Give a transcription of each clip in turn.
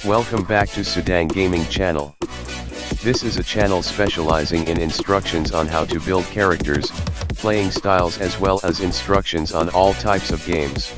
Welcome back to Sudang Gaming Channel. This is a channel specializing in instructions on how to build characters, playing styles as well as instructions on all types of games.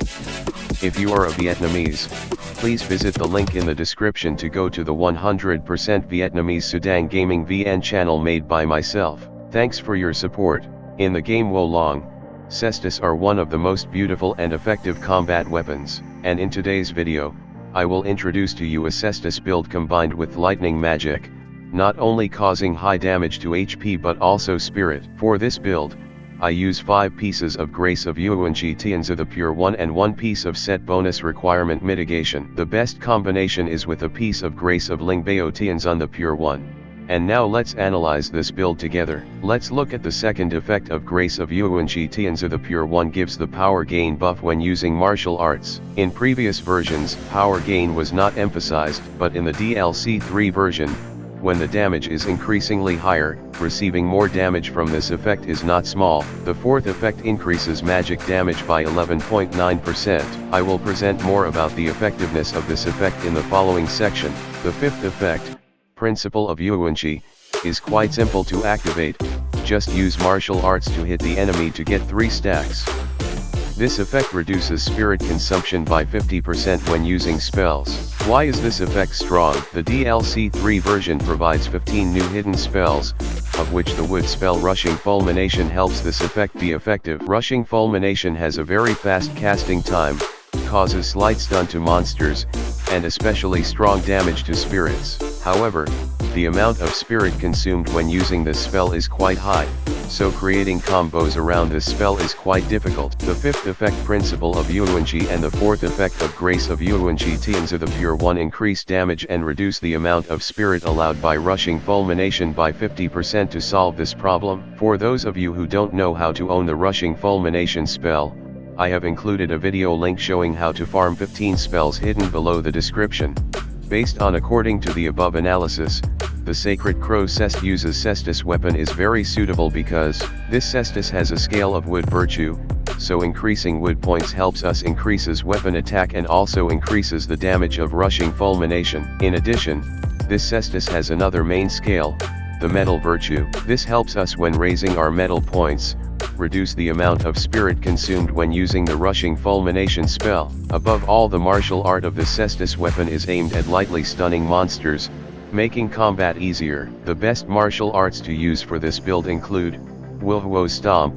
If you are a Vietnamese, please visit the link in the description to go to the 100% Vietnamese Sudang Gaming VN channel made by myself. Thanks for your support. In the game Wo Long, Cestus are one of the most beautiful and effective combat weapons, and in today's video, I will introduce to you a Cestus build combined with lightning magic, not only causing high damage to HP but also spirit. For this build, I use 5 pieces of Grace of Yuanshi Tianzu the Pure One and 1 piece of Set Bonus Requirement Mitigation. The best combination is with a piece of Grace of Lingbao Tianzun the Pure One. And now let's analyze this build together. Let's look at the second effect of Grace of Yuanshi Tianzu. The Pure One gives the power gain buff when using martial arts. In previous versions, power gain was not emphasized, but in the DLC3 version, when the damage is increasingly higher, receiving more damage from this effect is not small. The fourth effect increases magic damage by 11.9%. I will present more about the effectiveness of this effect in the following section. The fifth effect, Principle of Yuanshi, is quite simple to activate. Just use martial arts to hit the enemy to get 3 stacks. This effect reduces spirit consumption by 50% when using spells. Why is this effect strong? The DLC3 version provides 15 new hidden spells, of which the wood spell Rushing Fulmination helps this effect be effective. Rushing Fulmination has a very fast casting time, causes slight stun to monsters, and especially strong damage to spirits. However, the amount of spirit consumed when using this spell is quite high, so creating combos around this spell is quite difficult. The fifth effect, Principle of Yuanshi, and the fourth effect of Grace of Yuanshi Tianzu the Pure One increase damage and reduce the amount of spirit allowed by Rushing Fulmination by 50% to solve this problem. For those of you who don't know how to own the Rushing Fulmination spell, I have included a video link showing how to farm 15 spells hidden below the description. Based on according to the above analysis, the Sacred Crow Cest uses Cestus weapon is very suitable because this Cestus has a scale of wood virtue, so increasing wood points helps us increases weapon attack and also increases the damage of Rushing Fulmination. In addition, this Cestus has another main scale, the metal virtue. This helps us when raising our metal points, reduce the amount of spirit consumed when using the Rushing Fulmination spell. Above all, the martial art of the Cestus weapon is aimed at lightly stunning monsters, making combat easier. The best martial arts to use for this build include Wuhuo Stomp,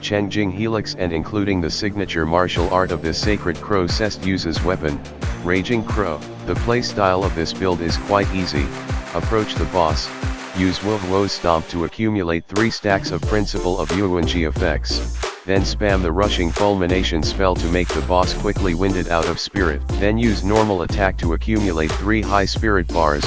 Chengjing Helix, and including the signature martial art of the Sacred Crow Cest uses weapon, Raging Crow. The playstyle of this build is quite easy. Approach the boss, use Wuhuo Stomp to accumulate 3 stacks of Principle of Yuanshi effects, then spam the Rushing Fulmination spell to make the boss quickly winded out of spirit. Then use normal attack to accumulate 3 high spirit bars,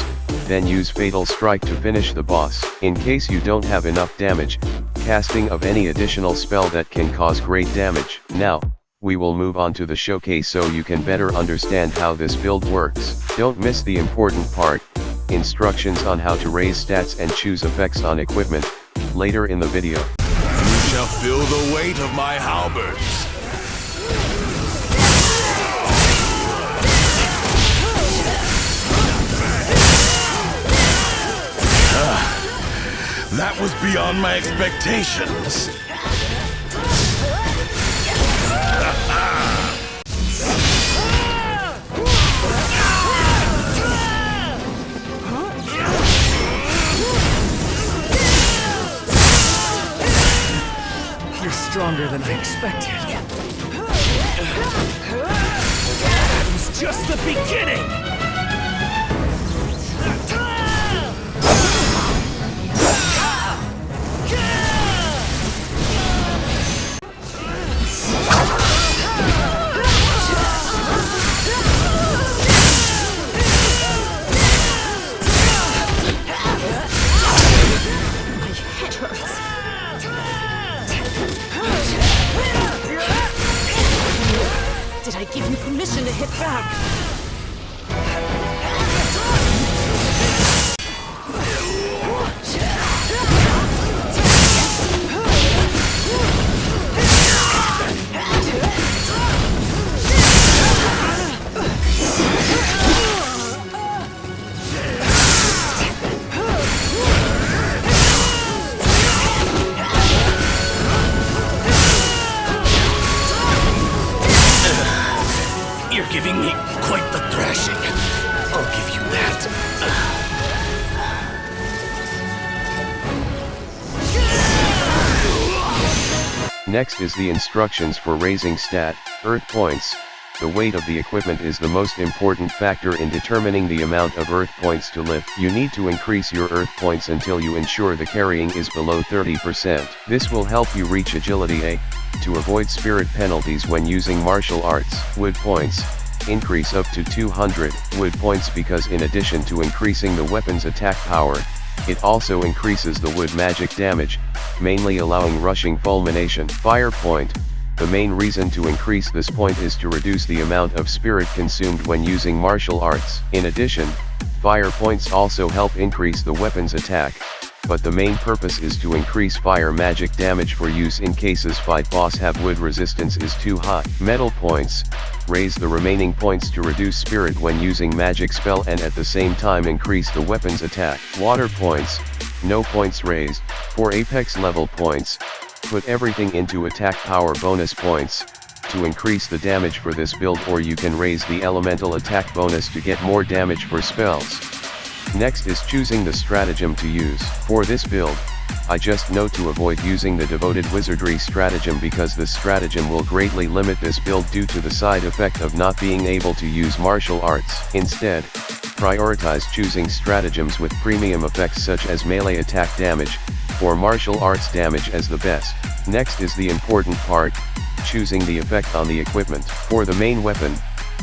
then use Fatal Strike to finish the boss. In case you don't have enough damage, casting of any additional spell that can cause great damage. Now, we will move on to the showcase so you can better understand how this build works. Don't miss the important part, instructions on how to raise stats and choose effects on equipment, later in the video. You shall feel the weight of my halberds. That was beyond my expectations. You're stronger than I expected. That was just the beginning! Did I give you permission to hit back? You're giving me quite the thrashing. I'll give you that. Next is the instructions for raising stat, earth points. The weight of the equipment is the most important factor in determining the amount of earth points to lift. You need to increase your earth points until you ensure the carrying is below 30%. This will help you reach agility A, to avoid spirit penalties when using martial arts. Wood points, increase up to 200 wood points because in addition to increasing the weapon's attack power, it also increases the wood magic damage, mainly allowing rushing fulmination. Fire point. The main reason to increase this point is to reduce the amount of spirit consumed when using martial arts. In addition, fire points also help increase the weapon's attack, but the main purpose is to increase fire magic damage for use in cases fight boss have wood resistance is too high. Metal points. Raise the remaining points to reduce spirit when using magic spell and at the same time increase the weapon's attack. Water points. No points raised. For apex level points, put everything into attack power bonus points, to increase the damage for this build, or you can raise the elemental attack bonus to get more damage for spells. Next is choosing the stratagem to use. For this build, I just note to avoid using the devoted wizardry stratagem because this stratagem will greatly limit this build due to the side effect of not being able to use martial arts. Instead, prioritize choosing stratagems with premium effects such as melee attack damage, or martial arts damage as the best. Next is the important part, choosing the effect on the equipment. For the main weapon,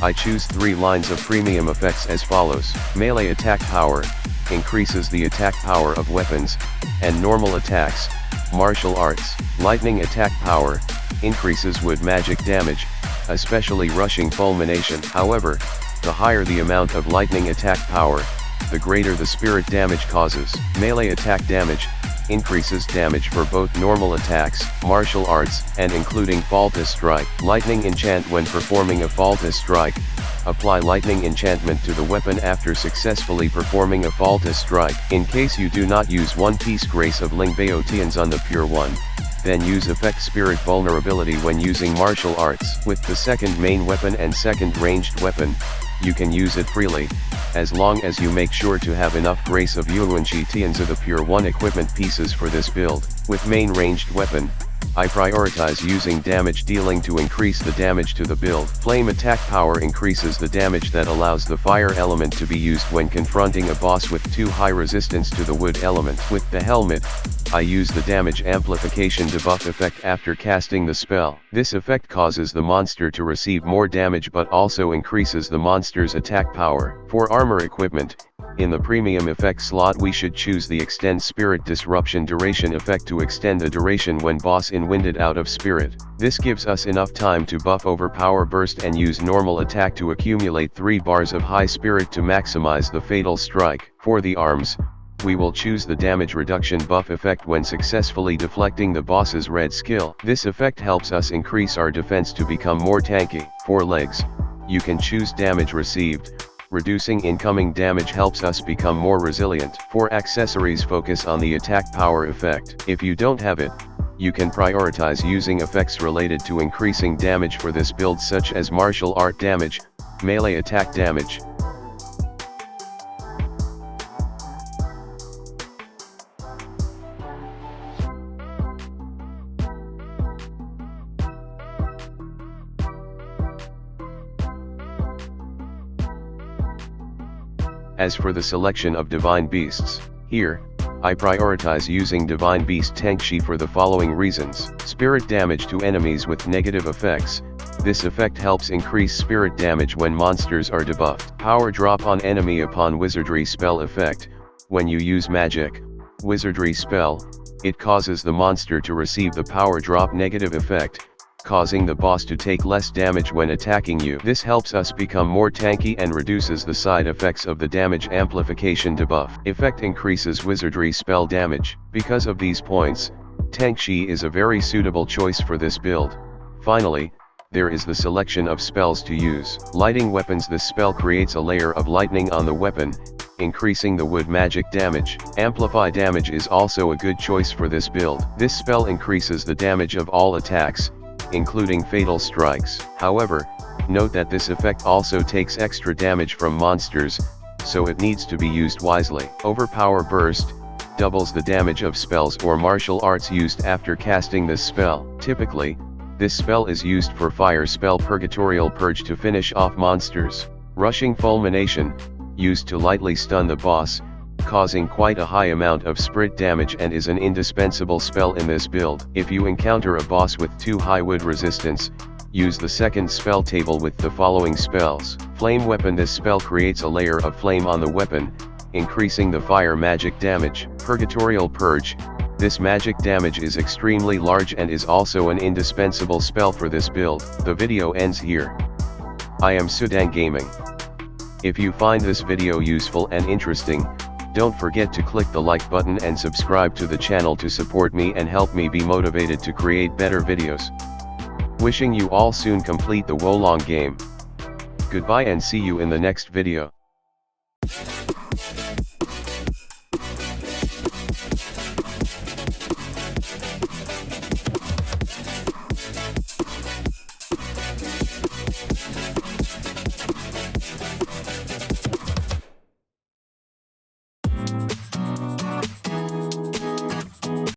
I choose 3 lines of premium effects as follows. Melee attack power, increases the attack power of weapons, and normal attacks, martial arts. Lightning attack power, increases wood magic damage, especially rushing fulmination. However, the higher the amount of lightning attack power, the greater the spirit damage causes. Melee attack damage, increases damage for both normal attacks, martial arts, and including Faultless Strike. Lightning enchant. When performing a Faultless Strike, apply lightning enchantment to the weapon after successfully performing a Faultless Strike. In case you do not use One Piece Grace of Lingbao Tianzun the Pure One, then use Effect Spirit Vulnerability when using martial arts. With the second main weapon and second ranged weapon, you can use it freely, as long as you make sure to have enough Grace of Yuanshi Tianzu the Pure One equipment pieces for this build. With main ranged weapon, I prioritize using damage dealing to increase the damage to the build. Flame attack power increases the damage that allows the fire element to be used when confronting a boss with too high resistance to the wood element. With the helmet, I use the damage amplification debuff effect after casting the spell. This effect causes the monster to receive more damage but also increases the monster's attack power. For armor equipment, in the premium effect slot we should choose the Extend Spirit Disruption Duration effect to extend the duration when boss in winded out of spirit. This gives us enough time to buff Overpower Burst and use normal attack to accumulate 3 bars of high spirit to maximize the fatal strike. For the arms, we will choose the damage reduction buff effect when successfully deflecting the boss's red skill. This effect helps us increase our defense to become more tanky. For legs, you can choose damage received. Reducing incoming damage helps us become more resilient. For accessories, focus on the attack power effect. If you don't have it, you can prioritize using effects related to increasing damage for this build such as martial art damage, melee attack damage. As for the selection of Divine Beasts, here, I prioritize using Divine Beast Tengshi for the following reasons. Spirit damage to enemies with negative effects. This effect helps increase spirit damage when monsters are debuffed. Power drop on enemy upon Wizardry Spell effect. When you use magic, Wizardry Spell, it causes the monster to receive the power drop negative effect, causing the boss to take less damage when attacking you. This helps us become more tanky and reduces the side effects of the damage amplification debuff. Effect increases Wizardry Spell damage. Because of these points, Tengshi is a very suitable choice for this build. Finally, there is the selection of spells to use. Lighting weapons. This spell creates a layer of lightning on the weapon, increasing the wood magic damage. Amplify damage is also a good choice for this build. This spell increases the damage of all attacks, including fatal strikes. However, note that this effect also takes extra damage from monsters, so it needs to be used wisely. Overpower Burst doubles the damage of spells or martial arts used after casting this spell. Typically, this spell is used for fire spell Purgatorial Purge to finish off monsters. Rushing Fulmination, used to lightly stun the boss, causing quite a high amount of sprint damage and is an indispensable spell in this build. If you encounter a boss with too high wood resistance, use the second spell table with the following spells. Flame Weapon. This spell creates a layer of flame on the weapon, increasing the fire magic damage. Purgatorial Purge. This magic damage is extremely large and is also an indispensable spell for this build. The video ends here. I am Sudan Gaming. If you find this video useful and interesting, don't forget to click the like button and subscribe to the channel to support me and help me be motivated to create better videos. Wishing you all soon complete the Wolong game. Goodbye and see you in the next video.